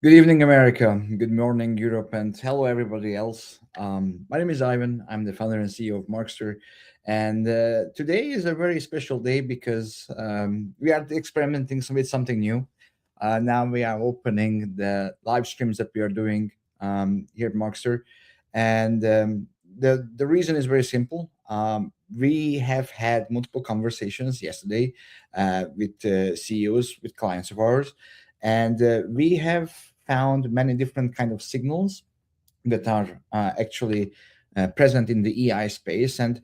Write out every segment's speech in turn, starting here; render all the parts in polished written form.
Good evening, America. Good morning, Europe, and hello, everybody else. My name is Ivan. I'm the founder and CEO of Markster. And today is a very special day because we are experimenting with something new. Now we are opening the live streams that we are doing here at Markster. And the reason is very simple. We have had multiple conversations yesterday with CEOs, with clients of ours, and we have found many different kind of signals that are actually present in the EI space. And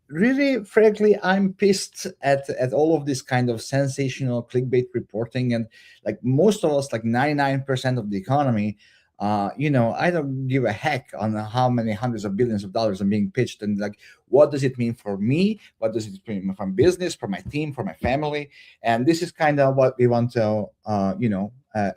really, frankly, I'm pissed at all of this kind of sensational clickbait reporting. And like most of us, like 99% of the economy, I don't give a heck on how many hundreds of billions of dollars are being pitched, and like what does it mean for me, what does it mean for business, for my team, for my family. And this is kind of what we want to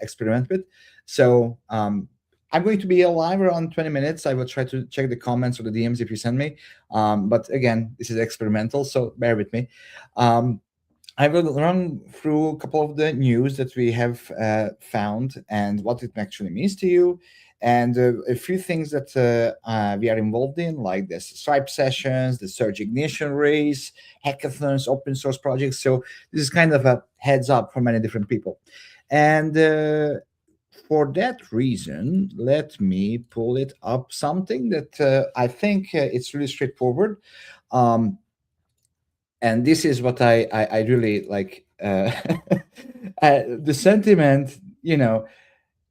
experiment with. So I'm going to be alive around 20 minutes. I will try to check the comments or the DMs if you send me. But again, this is experimental, so bear with me. Um, I will run through a couple of the news that we have found and what it actually means to you, and a few things that we are involved in, like the Stripe sessions, the Search Ignition Race, hackathons, open source projects. So this is kind of a heads up for many different people. And for that reason, let me pull it up something that I think it's really straightforward. Um, and this is what I really like. The sentiment,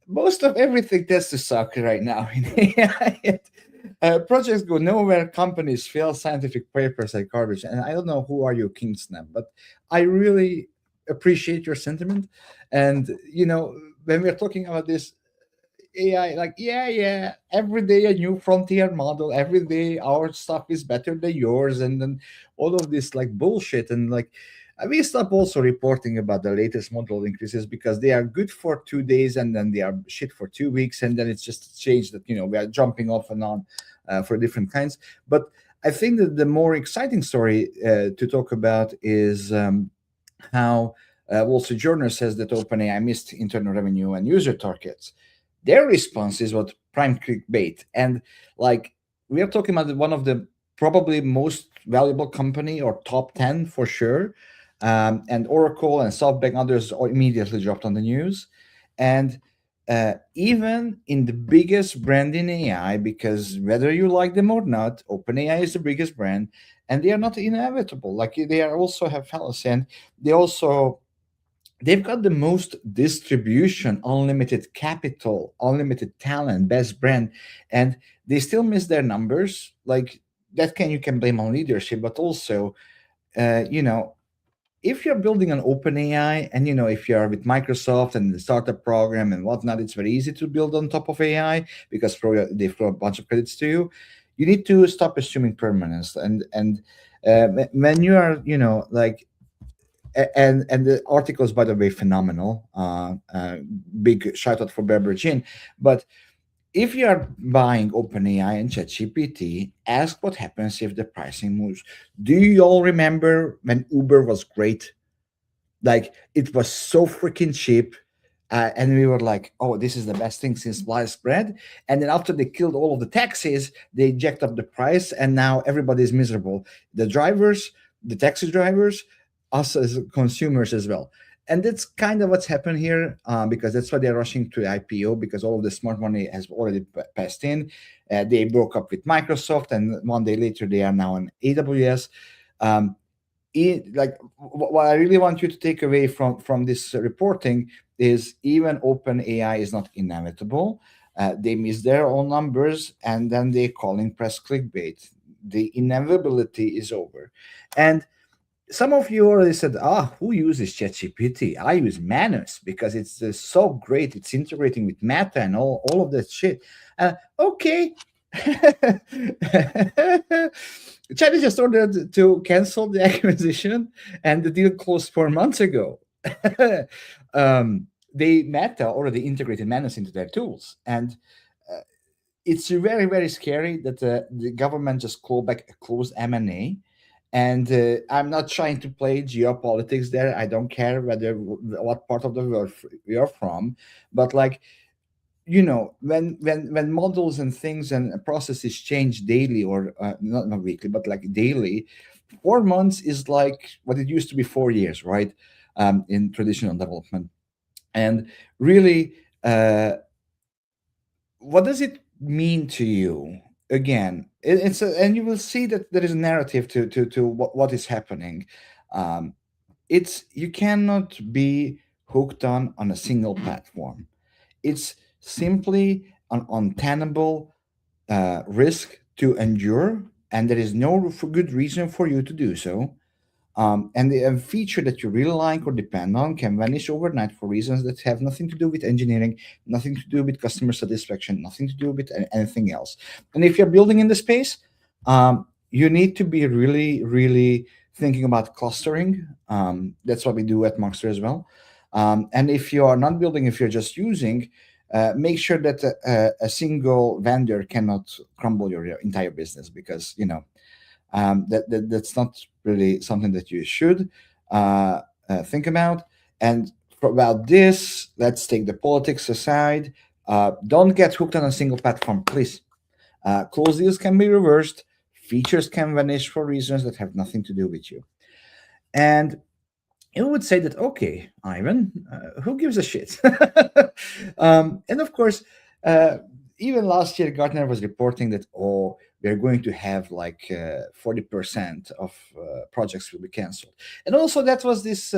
most of everything tends to suck right now in AI. Projects go nowhere, companies fail, scientific papers like garbage. And I don't know who are you, Kingsnap, but I really appreciate your sentiment. And, when we're talking about this, AI, like, yeah, every day a new frontier model, every day our stuff is better than yours, and then all of this like bullshit. And like, we stop also reporting about the latest model increases because they are good for 2 days and then they are shit for 2 weeks, and then it's just changed that we are jumping off and on for different kinds. But I think that the more exciting story to talk about is how Wall Street Journal says that OpenAI missed internal revenue and user targets. Their response is what prime clickbait. And like, we are talking about one of the probably most valuable company, or top 10 for sure. And Oracle and SoftBank, others all immediately dropped on the news. And even in the biggest brand in AI, because whether you like them or not, OpenAI is the biggest brand, and they are not inevitable. Like, they are also have fallacy, and they've got the most distribution, unlimited capital, unlimited talent, best brand, and they still miss their numbers. Like, that you can blame on leadership, but also, uh, you know, if you're building an open AI, and if you're with Microsoft and the startup program and whatnot, it's very easy to build on top of AI because they throw a bunch of credits to you. You need to stop assuming permanence, and when you are, like, and the articles, by the way, phenomenal. Big shout out for Berbera. But if you are buying OpenAI and ChatGPT, ask what happens if the pricing moves. Do you all remember when Uber was great? Like, it was so freaking cheap. And we were like, oh, this is the best thing since sliced bread. And then after they killed all of the taxis, they jacked up the price, and now everybody is miserable. The drivers, the taxi drivers, us as consumers as well. And that's kind of what's happened here, because that's why they're rushing to IPO, because all of the smart money has already passed in. They broke up with Microsoft, and one day later, they are now on AWS. Um, like, what I really want you to take away from this reporting is, even open AI is not inevitable. They miss their own numbers, and then they calling press clickbait. The inevitability is over. And some of you already said, who uses ChatGPT? I use Manus because it's so great. It's integrating with Meta and all of that shit. Okay. China just ordered to cancel the acquisition, and the deal closed 4 months ago. They Meta already integrated Manus into their tools, and uh, it's very, very scary that the government just called back a closed M&A. And I'm not trying to play geopolitics there. I don't care what part of the world we are from, but like, when models and things and processes change daily, or not weekly but like daily, 4 months is like what it used to be 4 years, right? In traditional development. And really, what does it mean to you? Again, and you will see that there is a narrative to what is happening. um, it's You cannot be hooked on a single platform. It's simply an untenable risk to endure, and there is no good reason for you to do so. And a feature that you really like or depend on can vanish overnight for reasons that have nothing to do with engineering, nothing to do with customer satisfaction, nothing to do with anything else. And if you're building in the space, you need to be really, really thinking about clustering. That's what we do at Markster as well. And if you are not building, if you're just using, make sure that a single vendor cannot crumble your entire business, because that's not really something that you should uh, think about. And for about this, let's take the politics aside. Don't get hooked on a single platform, please. Close deals can be reversed. Features can vanish for reasons that have nothing to do with you. And you would say that, okay, Ivan, who gives a shit? And of course, uh, even last year, Gartner was reporting that, oh, we're going to have like 40% of projects will be canceled. And also, that was this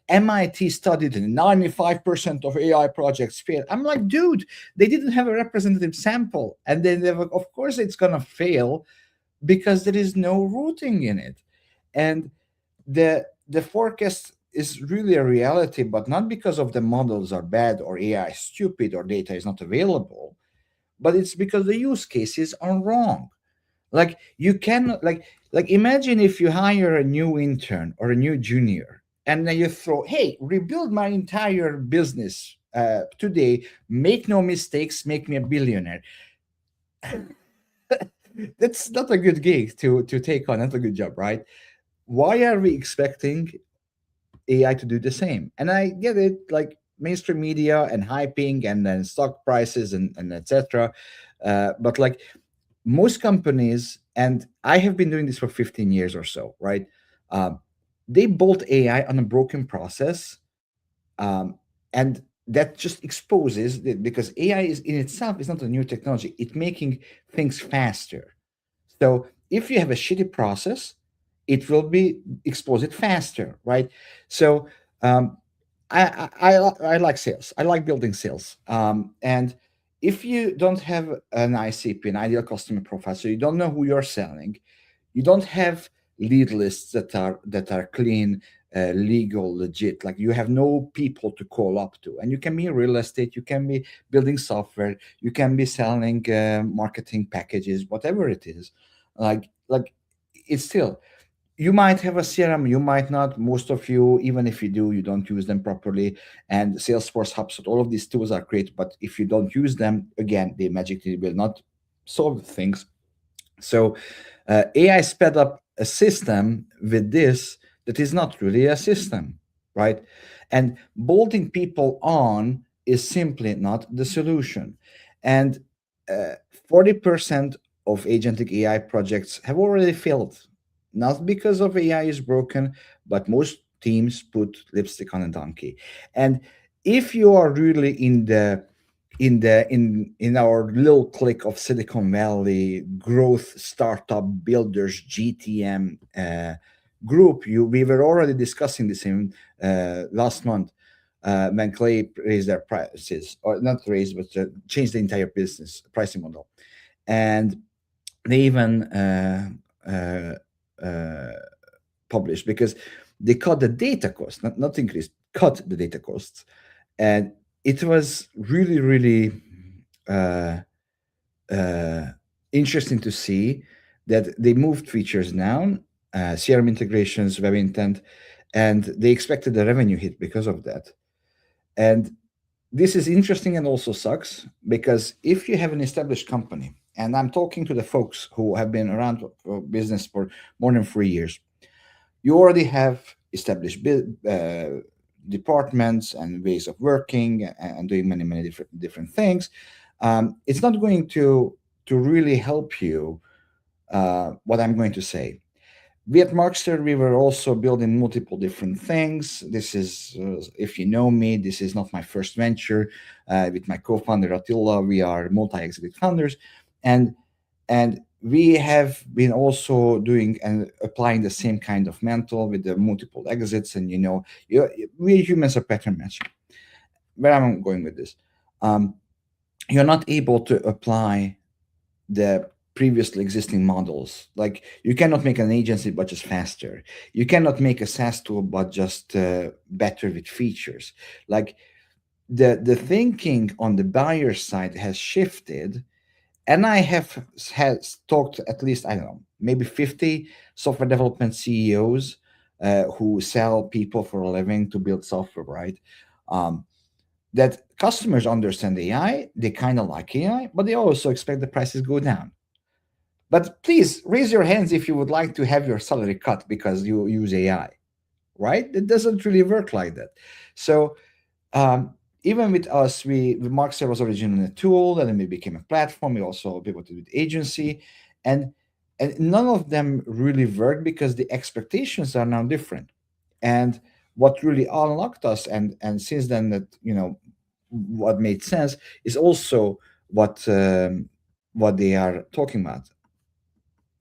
MIT study that 95% of AI projects fail. I'm like, dude, they didn't have a representative sample. And then, of course, it's going to fail because there is no routing in it. And the forecast is really a reality, but not because of the models are bad or AI is stupid or data is not available, but it's because the use cases are wrong. Like you cannot like imagine if you hire a new intern or a new junior, and then you throw, hey, rebuild my entire business today, make no mistakes, make me a billionaire. That's not a good gig to take on, not a good job, right? Why are we expecting AI to do the same? And I get it, like mainstream media and hyping and then stock prices and etc. But like most companies, and I have been doing this for 15 years or so, right? Um, they built AI on a broken process, um, and that just exposes that, because AI is in itself is not a new technology. It's making things faster. So if you have a shitty process, it will be exposed faster, right? So um, I like sales. I like building sales. And if you don't have an ICP, an ideal customer profile, so you don't know who you're selling, you don't have lead lists that are clean, legal, legit. Like you have no people to call up to, and you can be in real estate, you can be building software, you can be selling marketing packages, whatever it is. Like it's still, you might have a CRM, you might not. Most of you, even if you do, you don't use them properly. And Salesforce, HubSpot, all of these tools are great, but if you don't use them, again, they magically will not solve things. So AI sped up a system with this that is not really a system, right? And bolting people on is simply not the solution. And uh, 40% of agentic AI projects have already failed, not because of AI is broken, but most teams put lipstick on a donkey. And if you are really in our little clique of Silicon Valley growth startup builders GTM group, we were already discussing this in last month when Clay raised their prices, or not raised, but changed the entire business pricing model, and they even uh, uh, published, because they cut the data cost, not increased, cut the data costs. And it was really, really uh, uh, interesting to see that they moved features down, CRM integrations, web intent, and they expected a revenue hit because of that. And this is interesting and also sucks, because if you have an established company, and I'm talking to the folks who have been around for business for more than 3 years, you already have established departments and ways of working and doing many different things. It's not going to really help you. What I'm going to say. We at Markster, we were also building multiple different things. This is, if you know me, this is not my first venture. With my co-founder Attila, we are multi-executive founders, and we have been also doing and applying the same kind of mental with the multiple exits. And we humans are pattern matching. Where I'm going with this, um, you're not able to apply the previously existing models. Like you cannot make an agency but just faster. You cannot make a SaaS tool but just better with features. Like the thinking on the buyer side has shifted, and I have has talked to at least, I don't know, maybe 50 software development CEOs who sell people for a living to build software, right? Um, that customers understand AI, they kind of like AI, but they also expect the prices go down. But please raise your hands if you would like to have your salary cut because you use AI, right? It doesn't really work like that. So um, even with us, Markster was originally a tool, and then we became a platform. We also pivoted with agency, and none of them really worked because the expectations are now different. And what really unlocked us, and since then, that what made sense is also what they are talking about.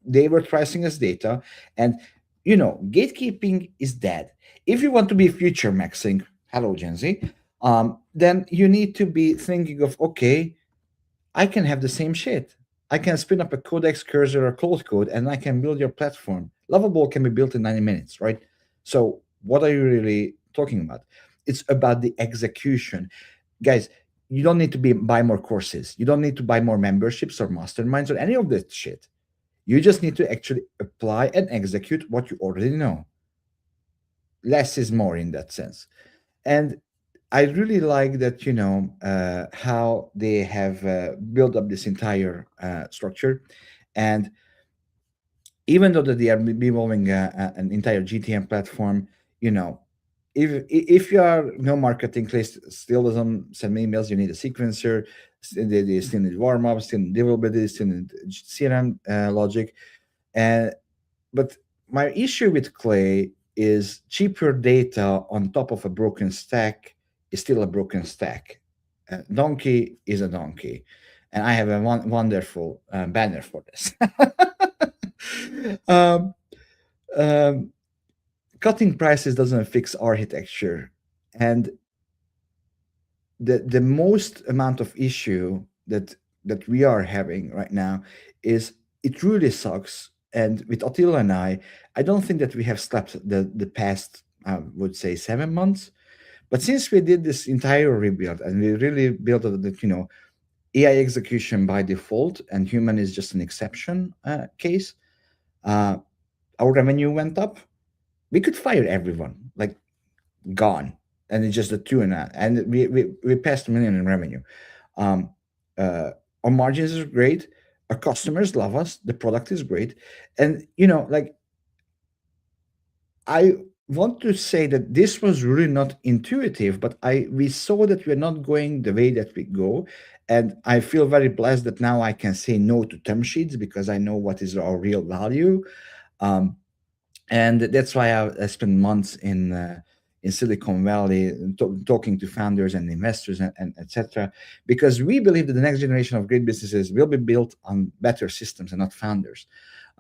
They were pricing as data, and gatekeeping is dead. If you want to be future maxing, hello Gen Z, then you need to be thinking of, okay, I can have the same shit. I can spin up a codex cursor or close code, and I can build your platform. Lovable can be built in 90 minutes, right? So what are you really talking about? It's about the execution, guys. You don't need to buy more courses. You don't need to buy more memberships or masterminds or any of that shit. You just need to actually apply and execute what you already know. Less is more in that sense. And I really like that, how they have built up this entire structure. And even though that they are evolving an entire GTM platform, you know, if you are no marketing, place still doesn't send me emails, you need a sequencer, they still need warm up, still need developability, still need CRM logic. And but my issue with Clay is cheaper data on top of a broken stack is still a broken stack. Donkey is a donkey, and I have a wonderful banner for this. um, um, Cutting prices doesn't fix architecture, and the most amount of issue that we are having right now is it really sucks. And with Attila and I don't think that we have slept the past, I would say, 7 months. But since we did this entire rebuild and we really built that, AI execution by default and human is just an exception case, uh, our revenue went up. We could fire everyone, like gone, and it's just the two and we passed a million in revenue. Um, our margins are great. Our customers love us. The product is great, and like I want to say that this was really not intuitive, but we saw that we're not going the way that we go, and I feel very blessed that now I can say no to term sheets because I know what is our real value. Um, and that's why I spent months in Silicon Valley talking to founders and investors and etc. Because we believe that the next generation of great businesses will be built on better systems and not founders.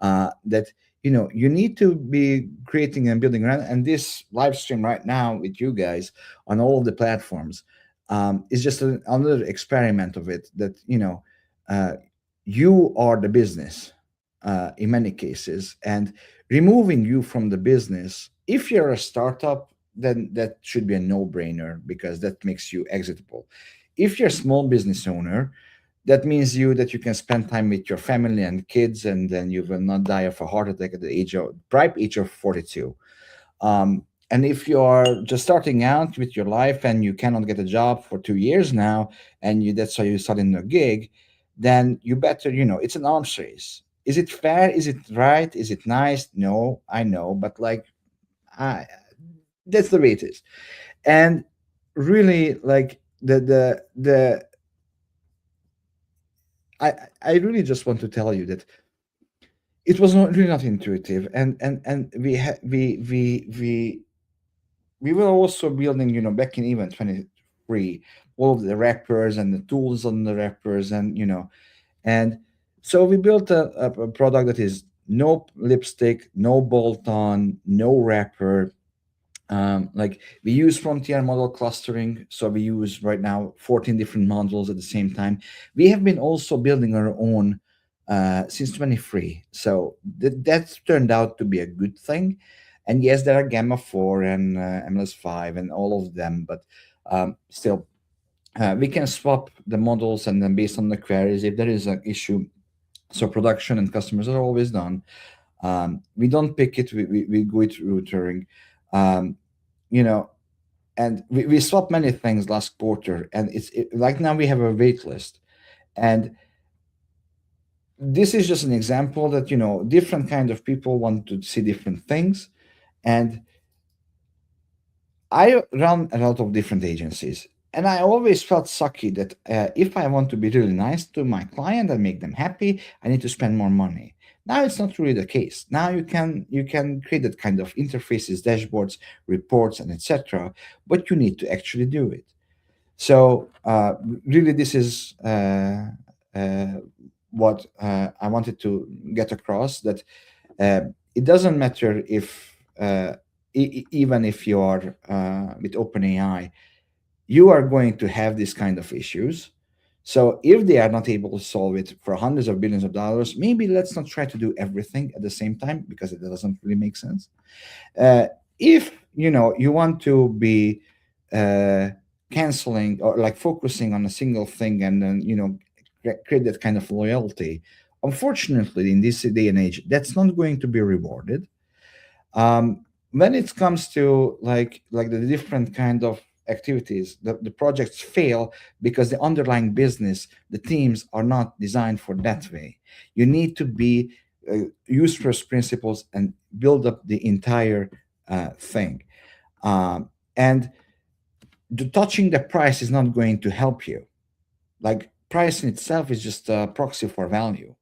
That you need to be creating and building around. And this live stream right now with you guys on all of the platforms is just another experiment of it. That uh, you are the business in many cases, and removing you from the business, if you're a startup, then that should be a no-brainer because that makes you exitable. If you're a small business owner, that means that you can spend time with your family and kids, and then you will not die of a heart attack at the ripe age of 42. And if you are just starting out with your life and you cannot get a job for 2 years now, and that's why you start in a gig, then you better, it's an arms race. Is it fair? Is it right? Is it nice? No, I know, but like, I, that's the way it is. And really, like the I I really just want to tell you that it was not really not intuitive, and we were also building, back in even 23, all of the wrappers and the tools on the wrappers, and so we built a product that is no lipstick, no bolt on, no wrapper. Like, we use frontier model clustering, so we use right now 14 different models at the same time. We have been also building our own since 23, so that's turned out to be a good thing. And yes, there are gamma 4 and mls 5 and all of them, but still, we can swap the models, and then based on the queries, if there is an issue, so production and customers are always done. We don't pick it, we go it through Turing. um, you know and we swapped many things last quarter, and like, now we have a wait list. And this is just an example that, different kind of people want to see different things. And I run a lot of different agencies, and I always felt sucky that if I want to be really nice to my client and make them happy, I need to spend more money. Now it's not really the case. Now you can create that kind of interfaces, dashboards, reports, and etc. But you need to actually do it. So really, this is uh, what I wanted to get across, that it doesn't matter if even if you are with OpenAI, you are going to have these kind of issues. So if they are not able to solve it for hundreds of billions of dollars, maybe let's not try to do everything at the same time, because it doesn't really make sense. If you want to be uh, canceling, or like focusing on a single thing, and then create that kind of loyalty, unfortunately, in this day and age, that's not going to be rewarded. When it comes to like the different kind of activities, the projects fail because the underlying business, the teams are not designed for that way. You need to be use first principles and build up the entire thing. And touching the price is not going to help you. Like, price in itself is just a proxy for value.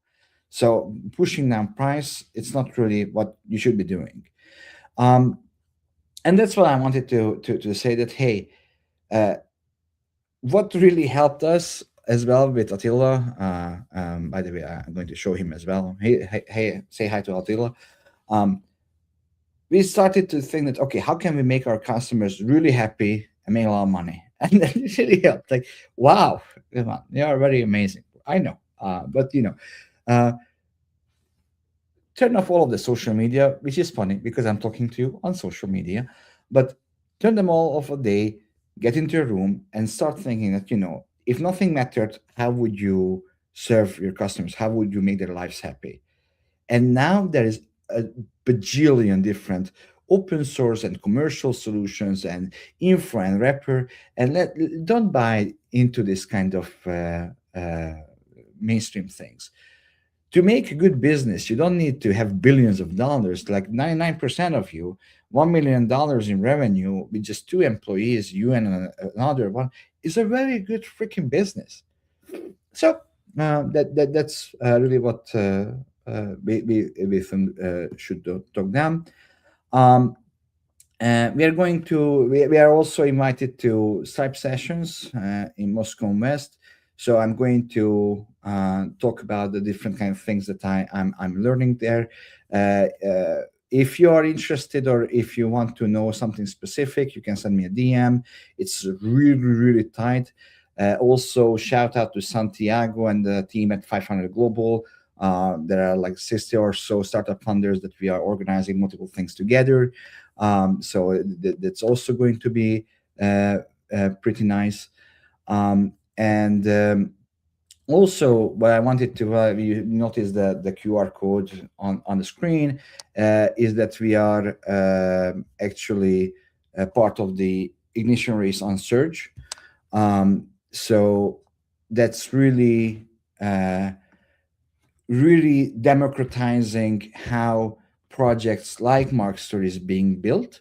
So pushing down price, it's not really what you should be doing. um, and that's what I wanted to say, that hey, uh, what really helped us as well with Attila. By the way, I'm going to show him as well. Hey, say hi to Attila. Um, we started to think that, okay, how can we make our customers really happy and make a lot of money? And then it really helped. Like, wow, come on, you are very amazing. I know, but uh, turn off all of the social media, which is funny because I'm talking to you on social media, but turn them all off a day, get into a room and start thinking that, if nothing mattered, how would you serve your customers? How would you make their lives happy? And now there is a bajillion different open source and commercial solutions and infra and wrapper. And don't buy into this kind of mainstream things. To make a good business, you don't need to have billions of dollars. Like, 99% of you, $1 million in revenue with just two employees, you and another one, is a very good freaking business. So that's really what we should talk down. Um, we are going to. We are also invited to Stripe sessions in Moscow West. So I'm going to talk about the different kind of things that I'm learning there. If you are interested, or if you want to know something specific, you can send me a DM. It's really, really tight. Also, shout out to Santiago and the team at 500 Global. There are like 60 or so startup funders that we are organizing multiple things together. So that's also going to be pretty nice. And also, what I wanted to you notice the QR code on the screen is that we are actually part of the ignition race on Surge. So that's uh, really democratizing how projects like Markster is being built.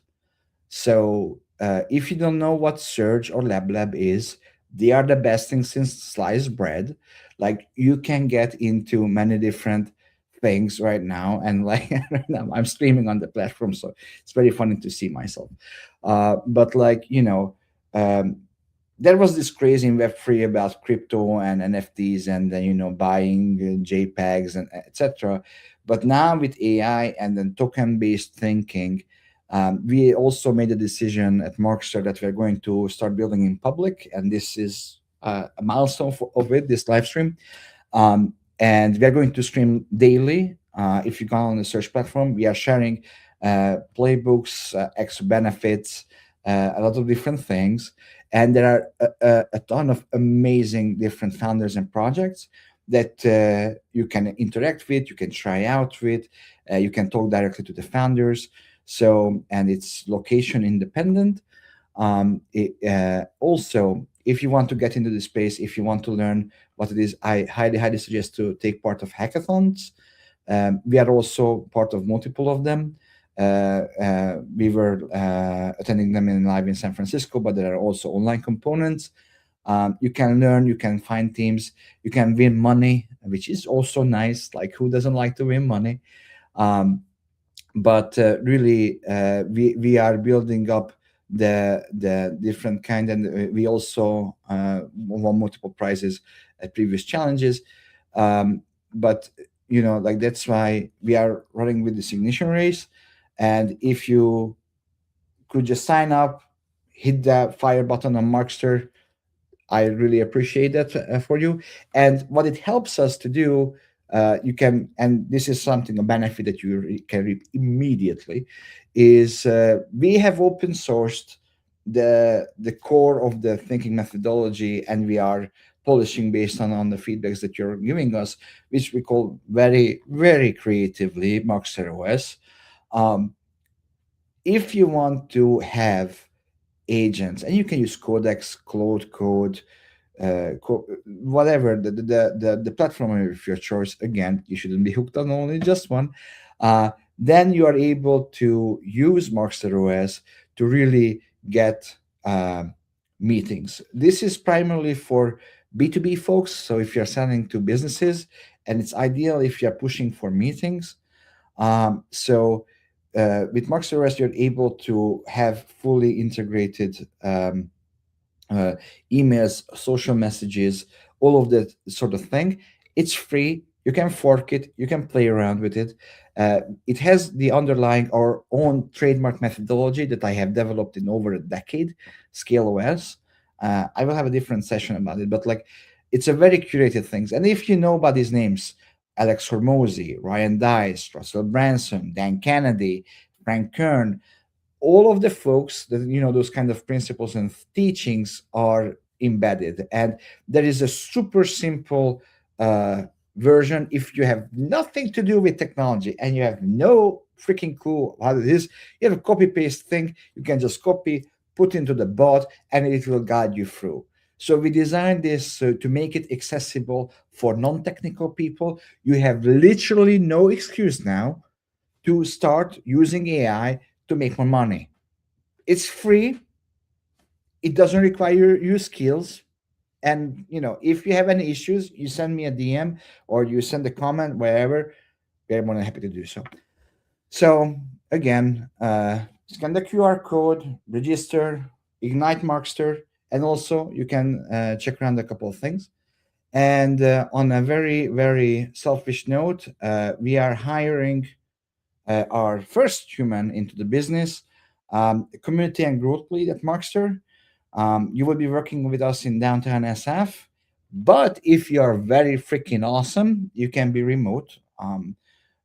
So if you don't know what Surge or LabLab is, they are the best thing since sliced bread. Like you can get into many different things right now, and like right now I'm streaming on the platform, so it's very funny to see myself. But like um, there was this craze in Web3 about crypto and NFTs, and then buying JPEGs and etc. But now with AI and then token-based thinking, we also made a decision at Markster that we're going to start building in public, and this is a milestone of it. This live stream, and we are going to stream daily. If you go on the search platform, we are sharing playbooks, extra benefits, a lot of different things. And there are a ton of amazing different founders and projects that you can interact with, you can try out with, you can talk directly to the founders. So, and it's location independent. Also, if you want to get into the space, if you want to learn what it is, I highly, highly suggest to take part of hackathons. We are also part of multiple of them. We were attending them in live in San Francisco, but there are also online components. You can learn, you can find teams, you can win money, which is also nice. Like, who doesn't like to win money? But really, we are building up the different kind, and we also won multiple prizes at previous challenges. But like that's why we are running with this ignition race. And if you could just sign up, hit the fire button on Markster, I really appreciate that for you. And what it helps us to do, you can, and this is something, a benefit that you can reap immediately, is we have open sourced the core of the thinking methodology, and we are polishing based on the feedbacks that you're giving us, which we call very, very creatively Markster OS. Um, if you want to have agents, and you can use Codex, Claude Code, whatever the platform of your choice. Again, you shouldn't be hooked on only just one. Then you are able to use Markster OS to really get meetings. This is primarily for B2B folks. So if you're selling to businesses, and it's ideal if you're pushing for meetings. With Markster OS, you're able to have fully integrated uh, emails, social messages, all of that sort of thing. It's free. You can fork it. You can play around with it. It has the underlying our own trademark methodology that I have developed in over a decade, Scale OS. I will have a different session about it, but like, it's a very curated things. And if you know about these names, Alex Hormozy, Ryan Dice, Russell Branson, Dan Kennedy, Frank Kern, all of the folks that those kind of principles and teachings are embedded, and there is a super simple uh, version. If you have nothing to do with technology and you have no freaking clue how it is, you have a copy paste thing, you can just copy, put into the bot, and it will guide you through. So we designed this to make it accessible for non-technical people. You have literally no excuse now to start using AI to make more money. It's free. It doesn't require your skills. And if you have any issues, you send me a DM or you send a comment wherever. We're more than happy to do so. So again, scan the QR code, register, ignite Markster, and also you can check around a couple of things. And on a very, very selfish note, we are hiring our first human into the business, community and growth lead at Markster. You will be working with us in downtown SF. But if you are very freaking awesome, you can be remote.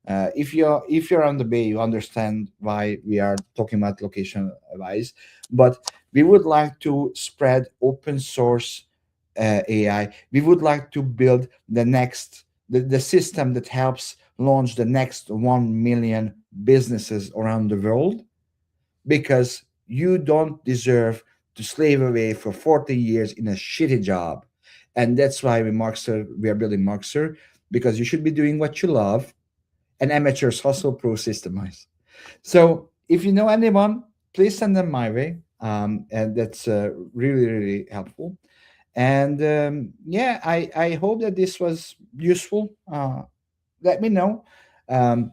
If you're on the bay, you understand why we are talking about location wise. But we would like to spread open source AI. We would like to build the system that helps launch the next 1 million businesses around the world, because you don't deserve to slave away for 40 years in a shitty job. And that's why we are building Markster, because you should be doing what you love, and amateurs hustle, pro systemize. So if you know anyone, please send them my way. and that's really really helpful. And yeah, I hope that this was useful. Let me know. Um,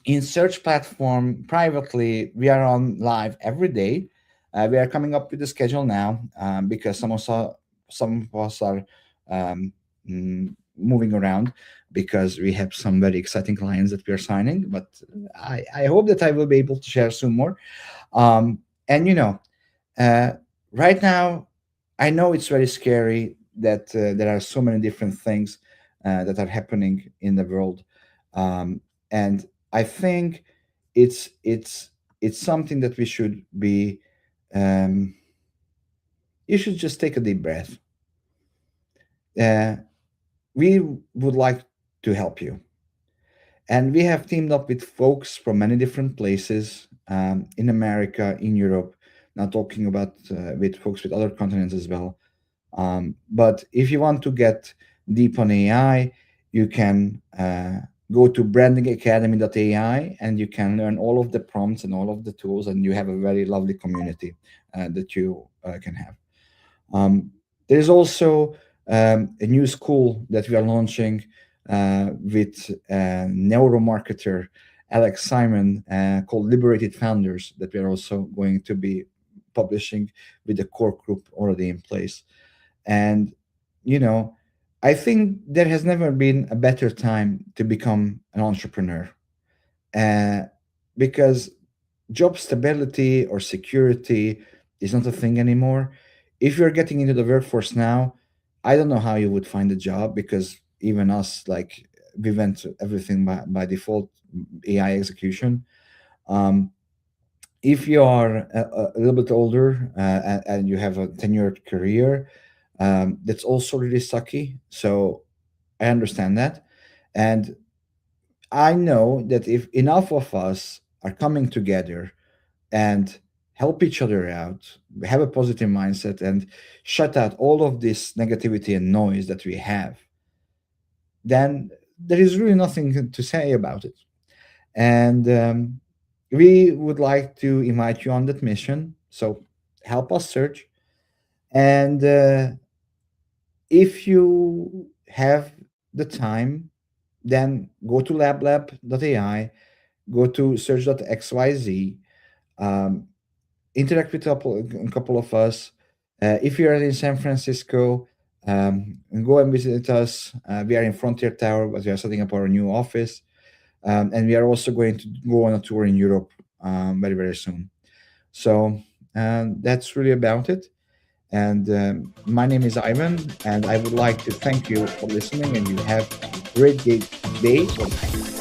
in search platform privately, we are on live every day. We are coming up with the schedule now, because some of us are um, moving around because we have some very exciting clients that we are signing. But I hope that I will be able to share soon more. um, and uh, right now, I know it's very scary that there are so many different things that are happening in the world, um, and I think it's it's something that we should be. Um, you should just take a deep breath. Uh, we would like to help you, and we have teamed up with folks from many different places, in America, in Europe. Now talking about with folks with other continents as well. But if you want to get deep on AI, you can go to brandingacademy.ai, and you can learn all of the prompts and all of the tools, and you have a very lovely community that you can have. Um, there's also a new school that we are launching with neuromarketer Alex Simon, called Liberated Founders, that we are also going to be publishing with the core group already in place. And, you know, I think there has never been a better time to become an entrepreneur, uh, because job stability or security is not a thing anymore. If you're getting into the workforce now, I don't know how you would find a job, because even us, like, we went to everything by default, AI execution. Um, if you are a little bit older, and you have a tenured career, that's also really sucky. So I understand that. And I know that if enough of us are coming together and help each other out, have a positive mindset, and shut out all of this negativity and noise that we have, then there is really nothing to say about it. And we would like to invite you on that mission. So help us search. And if you have the time, then go to lablab.ai, go to search.xyz, um, interact with a couple of us. If you're in San Francisco, go and visit us. We are in Frontier Tower, but we are setting up our new office. And we are also going to go on a tour in Europe very, very soon. So that's really about it. And my name is Ivan, and I would like to thank you for listening, and you have a great day or night.